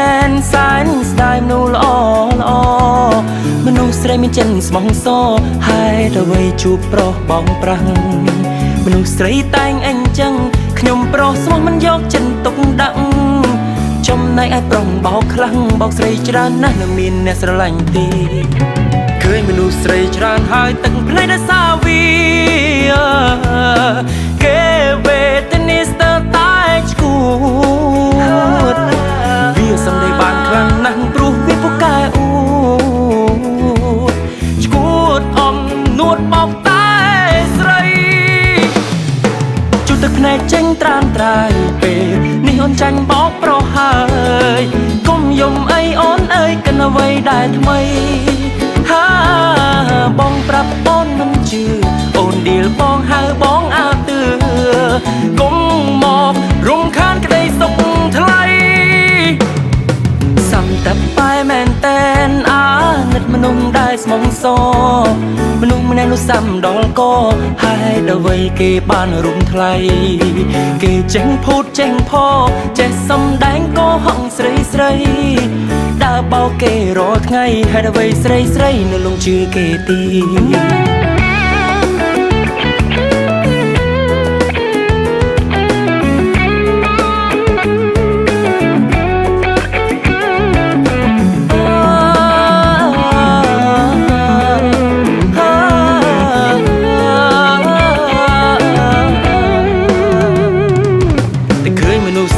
តែនសានស្ដាយមនុស្សល្អល្អមនុស្សស្រីមានចិនស្មងសហើយទៅវ័យជួបប្រុសបងប្រាំងមនុស្សស្រីតែងអញ្ចឹងខ្ញុំប្រុសស្មោះមិនយកចិនទុកដាក់ចំណែកឲ្យប្រុសបោកខ្លាំងបោកស្រីច្រើនណាស់នៅមានអ្នកស្រឡាញ់ទេឃើញមនុស្សស្រីច្រើនហើយទឹកភ្នែកដល់សាវីគេវេទនាស្ទើរតែឈួតវាសំដីបានខ្លាំងណាស់ព្រោះវាពូកែអួតឈួតអំនួតបោកតែស្រីជូតទឹកភ្នែកចេញត្រានត្រាយពេលនេះអូនចាញ់បោកប្រុសហើយកុំយំអីអូនអើយកិនអ្វីដែលថ្មីហាបងប្រាប់អូនមិនជឿអូនឌីលបងហៅបងអាទឿកុំមករំខានក្តីសុខថ្លៃសំតែបែមែនតែនអាណិតមនុស្សដែលស្មងសមនុស្សម្នាក់នោះសំដល់កហើយដល់វ័យគេបានរុំថ្លៃគេចេះភូតចេះផចេះសំដែងក៏ហងស្រីស្រីដើរបោកគេរាល់ថ្ងៃហើយដល់វ័យស្រីស្រីនៅលងជឿគេទី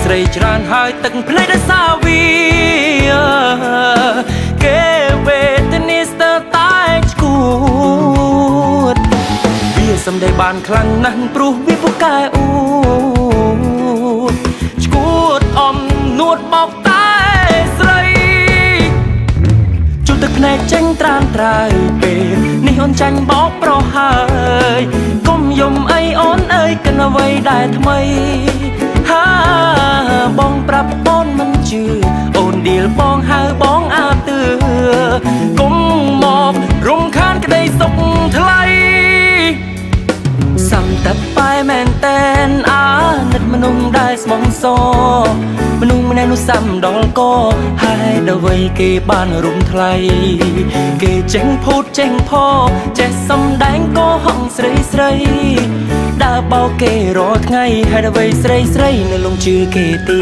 ស្រីច្រើនហើយទឹកភ្នែកដល់សាវីគេវេទនាស្ទើរតែឈួតវាសំដីបានខ្លាំងណាស់ព្រោះវាពូកែអួតឈួតអំនួតបោកតែស្រីជូតទឹកភ្នែកចេញត្រានត្រើយពេលនេះអូនចាញ់បោកប្រុសហើយកុំយំអីអូនអើយកិនអ្វីដែលថ្មីហាបងប្រាប់អូនមិនជឿអូនឌីលបងហៅបងអាទឿកុំមករំខានក្តីសុខថ្លៃសំតែបែមែនតែនអាណិតមនុស្សដែលស្មងសមនុស្សម្នាក់នោះសំដល់កហើយដល់វ័យគេបានរុំថ្លៃគេចេះភូតចេះផចេះសំដែងក៏ហងស្រីស្រីដើរបោកគេរាល់ថ្ងៃហើយដល់វ័យស្រីស្រីនៅលងជឿគេទី